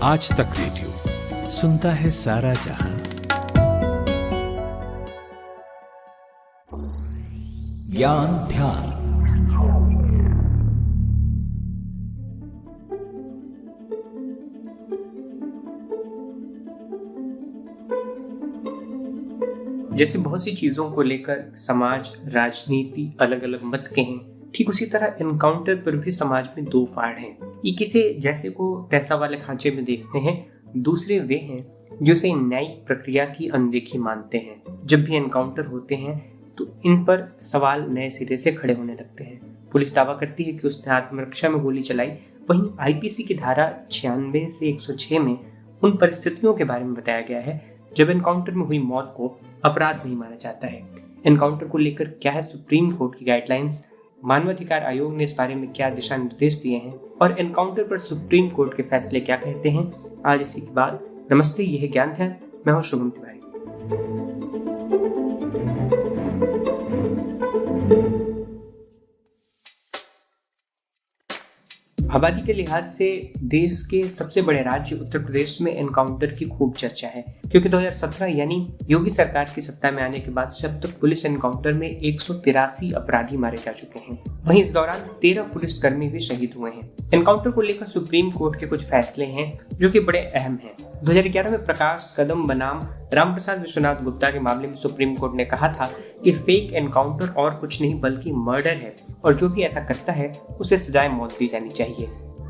आज तक रेडियो सुनता है सारा जहां। ज्ञान ध्यान। जैसे बहुत सी चीजों को लेकर समाज, राजनीति अलग अलग मत के हैं, ठीक उसी तरह एनकाउंटर पर भी समाज में दो फाड़ हैं। ये किसी जैसे को तैसा वाले खांचे में देखते हैं, दूसरे वे हैं जो इसे न्यायिक प्रक्रिया की अनदेखी मानते हैं। जब भी एनकाउंटर होते हैं तो इन पर सवाल नए सिरे से खड़े होने लगते हैं। पुलिस दावा करती है कि उसने आत्मरक्षा में गोली चलाई, वहीं आईपीसी की धारा 96 से 106 में उन परिस्थितियों के बारे में बताया गया है जब एनकाउंटर में हुई मौत को अपराध नहीं माना जाता है। एनकाउंटर को लेकर क्या है सुप्रीम कोर्ट की गाइडलाइंस, मानवाधिकार आयोग ने इस बारे में क्या दिशा निर्देश दिए हैं और एनकाउंटर पर सुप्रीम कोर्ट के फैसले क्या कहते हैं, आज इसी की बात। नमस्ते, यह है ज्ञान ध्यान। मैं हूं शुभम तिवारी। आबादी के लिहाज से देश के सबसे बड़े राज्य उत्तर प्रदेश में एनकाउंटर की खूब चर्चा है, क्योंकि 2017 यानी योगी सरकार की सत्ता में आने के बाद से अब तक पुलिस एनकाउंटर में 183 अपराधी मारे जा चुके हैं। वहीं इस दौरान 13 पुलिसकर्मी भी शहीद हुए हैं। एनकाउंटर को लेकर सुप्रीम कोर्ट के कुछ फैसले हैं जो कि बड़े अहम हैं। 2011 में प्रकाश कदम बनाम रामप्रसाद विश्वनाथ गुप्ता के मामले में सुप्रीम कोर्ट ने कहा था कि फेक एनकाउंटर और कुछ नहीं बल्कि मर्डर है और जो भी ऐसा करता है उसे सजाए मौत दी जानी चाहिए।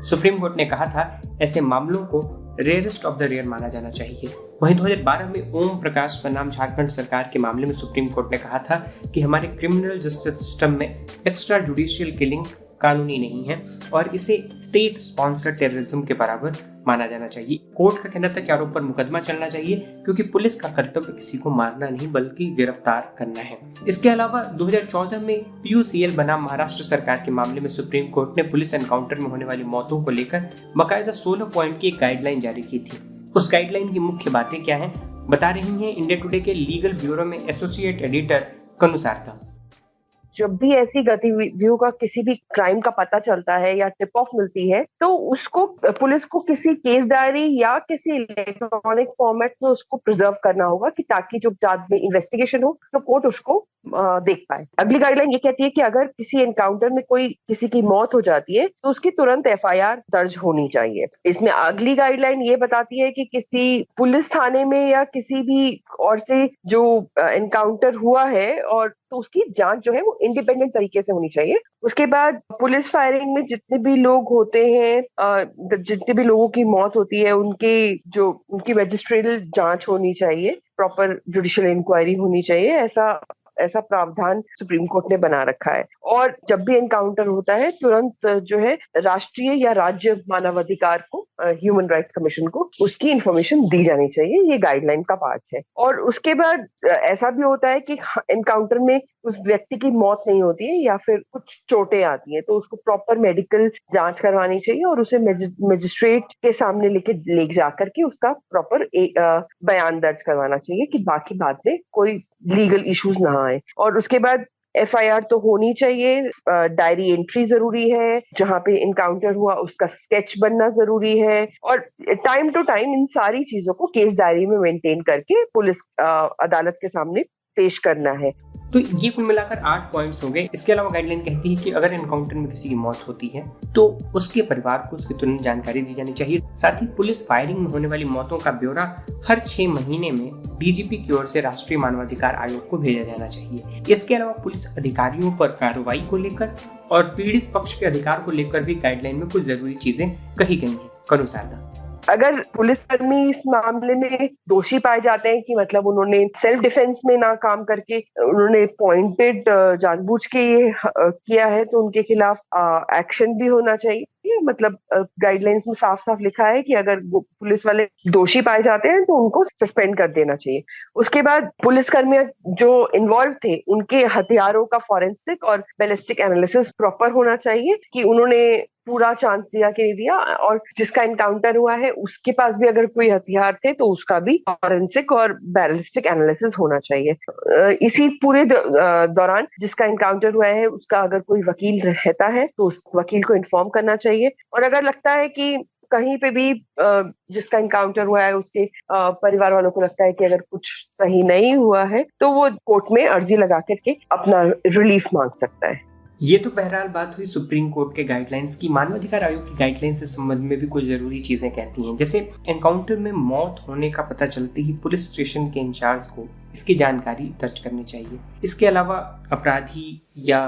सुप्रीम कोर्ट ने कहा था ऐसे मामलों को रेयरेस्ट ऑफ द रेयर माना जाना चाहिए। वहीं 2012 में ओम प्रकाश बनाम झारखंड सरकार के मामले में सुप्रीम कोर्ट ने कहा था कि हमारे क्रिमिनल जस्टिस सिस्टम में एक्स्ट्रा जुडिशियल किलिंग कानूनी नहीं है और इसे स्टेट स्पॉन्सर्ड टेररिज्म के बराबर माना जाना चाहिए। कोर्ट का कहना था कि आरोप पर मुकदमा चलना चाहिए, क्योंकि पुलिस का कर्तव्य किसी को मारना नहीं बल्कि गिरफ्तार करना है। इसके अलावा 2014 में पीयूसीएल बनाम महाराष्ट्र सरकार के मामले में सुप्रीम कोर्ट ने पुलिस एनकाउंटर में होने वाली मौतों को लेकर बाकायदा 16 पॉइंट की एक गाइडलाइन जारी की थी। उस गाइडलाइन की मुख्य बातें क्या है, बता रही है इंडिया टुडे के लीगल ब्यूरो में एसोसिएट एडिटर कनु सारदा। जब भी ऐसी गतिविधियों का किसी भी क्राइम का पता चलता है या टिप ऑफ मिलती है तो उसको पुलिस को किसी केस डायरी या किसी इलेक्ट्रॉनिक फॉर्मेट में उसको प्रिजर्व करना होगा कि ताकि जब बाद में इन्वेस्टिगेशन हो तो कोर्ट उसको देख पाए। अगली गाइडलाइन ये कहती है कि अगर किसी एनकाउंटर में कोई किसी की मौत हो जाती है तो उसकी तुरंत एफआईआर दर्ज होनी चाहिए। इसमें अगली गाइडलाइन ये बताती है कि किसी पुलिस थाने में या किसी भी और से जो एनकाउंटर हुआ है और तो उसकी जांच जो है वो इंडिपेंडेंट तरीके से होनी चाहिए। उसके बाद पुलिस फायरिंग में जितने भी लोग होते हैं, जितने भी लोगों की मौत होती है, उनकी रजिस्ट्रियल जांच होनी चाहिए, प्रॉपर जुडिशियल इंक्वायरी होनी चाहिए। ऐसा प्रावधान सुप्रीम कोर्ट ने बना रखा है। और जब भी एनकाउंटर होता है तुरंत जो है राष्ट्रीय या राज्य मानवाधिकार को, ह्यूमन राइट्स कमीशन को उसकी इंफॉर्मेशन दी जानी चाहिए। ये गाइडलाइन का पार्ट है। और उसके बाद ऐसा भी होता है कि एनकाउंटर में उस व्यक्ति की मौत नहीं होती है या फिर कुछ चोटें आती हैं तो उसको प्रॉपर मेडिकल जांच करवानी चाहिए और उसे मजिस्ट्रेट के सामने ले जाकर के उसका प्रॉपर बयान दर्ज करवाना चाहिए कि बाकी बाद में कोई लीगल इश्यूज ना आए। और उसके बाद एफआईआर तो होनी चाहिए, डायरी एंट्री जरूरी है, जहां पे इनकाउंटर हुआ उसका स्केच बनना जरूरी है और टाइम टू टाइम इन सारी चीजों को केस डायरी में मेंटेन करके पुलिस अदालत के सामने पेश करना है। तो ये कुल मिलाकर 8 पॉइंट्स हो गए। इसके अलावा गाइडलाइन कहती है कि अगर एनकाउंटर में किसी की मौत होती है तो उसके परिवार को उसकी तुरंत जानकारी दी जानी चाहिए। साथ ही पुलिस फायरिंग में होने वाली मौतों का ब्यौरा हर 6 महीने में डीजीपी की ओर से राष्ट्रीय मानवाधिकार आयोग को भेजा जाना चाहिए। इसके अलावा पुलिस अधिकारियों पर कार्रवाई को लेकर और पीड़ित पक्ष के अधिकार को लेकर भी गाइडलाइन में कुछ जरूरी चीजें कही गई हैं। कनु सारदा, अगर पुलिसकर्मी इस मामले में दोषी पाए जाते हैं कि मतलब उन्होंने सेल्फ डिफेंस में ना काम करके उन्होंने पॉइंटेड जानबूझ के ये किया है तो उनके खिलाफ एक्शन भी होना चाहिए। मतलब गाइडलाइंस में साफ साफ लिखा है कि अगर पुलिस वाले दोषी पाए जाते हैं तो उनको सस्पेंड कर देना चाहिए। उसके बाद पुलिसकर्मी जो इन्वॉल्व थे उनके हथियारों का फॉरेंसिक और बैलिस्टिक एनालिसिस प्रॉपर होना चाहिए कि उन्होंने पूरा चांस दिया कि नहीं दिया, और जिसका एनकाउंटर हुआ है उसके पास भी अगर कोई हथियार थे तो उसका भी फॉरेंसिक और बैलिस्टिक एनालिसिस होना चाहिए। इसी पूरे दौरान जिसका एनकाउंटर हुआ है उसका अगर कोई वकील रहता है तो उस वकील को इन्फॉर्म करना चाहिए। और अगर लगता है कि कहीं पे भी जिसका इनकाउंटर हुआ है उसके परिवार वालों को लगता है कि अगर कुछ सही नहीं हुआ है तो वो कोर्ट में अर्जी लगा करके अपना रिलीफ मांग सकता है। ये तो बहरहाल बात हुई सुप्रीम कोर्ट के गाइडलाइंस की। मानवाधिकार आयोग की गाइडलाइंस से संबंध में भी कुछ जरूरी चीजें कहती हैं, जैसे एनकाउंटर में मौत होने का पता चलते ही पुलिस स्टेशन के इंचार्ज को इसकी जानकारी दर्ज करनी चाहिए। इसके अलावा अपराधी या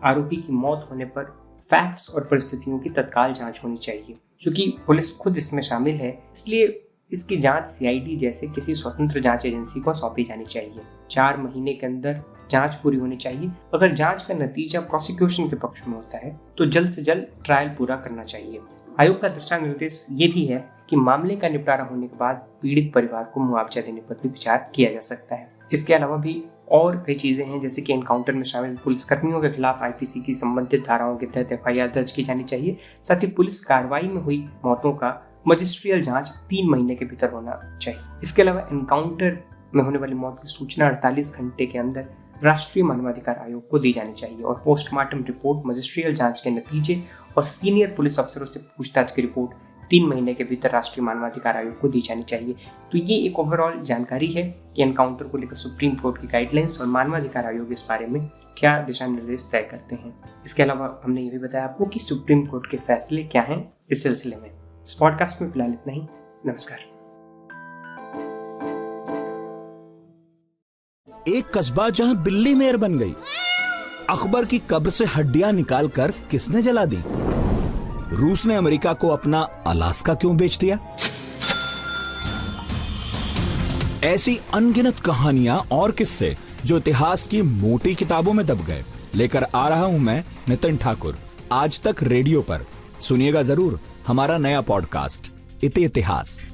आरोपी की मौत होने पर फैक्ट्स और परिस्थितियों की तत्काल जांच होनी चाहिए। चूंकि पुलिस खुद इसमें शामिल है, इसलिए इसकी जांच सीआईडी जैसे किसी स्वतंत्र जांच एजेंसी को सौंपी जानी चाहिए। 4 महीने के अंदर जांच पूरी होनी चाहिए। अगर जांच का नतीजा प्रोसिक्यूशन के पक्ष में होता है तो जल्द से जल्द ट्रायल पूरा करना चाहिए। आयोग का दिशा निर्देश ये भी है कि मामले का निपटारा होने के बाद पीड़ित परिवार को मुआवजा देने पर भी विचार किया जा सकता है। इसके अलावा भी और कई चीजें हैं, जैसे कि एनकाउंटर में शामिल पुलिसकर्मियों के खिलाफ आईपीसी की संबंधित धाराओं के तहत एफआईआर दर्ज की जानी चाहिए। साथ ही पुलिस कार्रवाई में हुई मौतों का मजिस्ट्रियल जांच 3 महीने के भीतर होना चाहिए। इसके अलावा एनकाउंटर में होने वाली मौत की सूचना 48 घंटे के अंदर राष्ट्रीय मानवाधिकार आयोग को दी जानी चाहिए और पोस्टमार्टम रिपोर्ट, मजिस्ट्रियल जांच के नतीजे और सीनियर पुलिस अफसरों से पूछताछ की रिपोर्ट 3 महीने के भीतर राष्ट्रीय मानवाधिकार आयोग को दी जानी चाहिए। तो ये एक ओवरऑल जानकारी है कि एनकाउंटर को लेकर सुप्रीम कोर्ट की गाइडलाइंस और मानवाधिकार आयोग इस बारे में क्या दिशा निर्देश तय करते हैं। इसके अलावा हमने ये भी बताया आपको कि सुप्रीम कोर्ट के फैसले क्या हैं इस सिलसिले में। इस पॉडकास्ट में फिलहाल इतना ही। नमस्कार। एक कस्बा जहां बिल्ली मेयर बन गई। अकबर की कब्र से हड्डियां निकालकर किसने जला दी? रूस ने अमेरिका को अपना अलास्का क्यों बेच दिया? ऐसी अनगिनत कहानियां और किस्से जो इतिहास की मोटी किताबों में दब गए, लेकर आ रहा हूं मैं नितिन ठाकुर, आज तक रेडियो पर। सुनिएगा जरूर हमारा नया पॉडकास्ट इतिहास।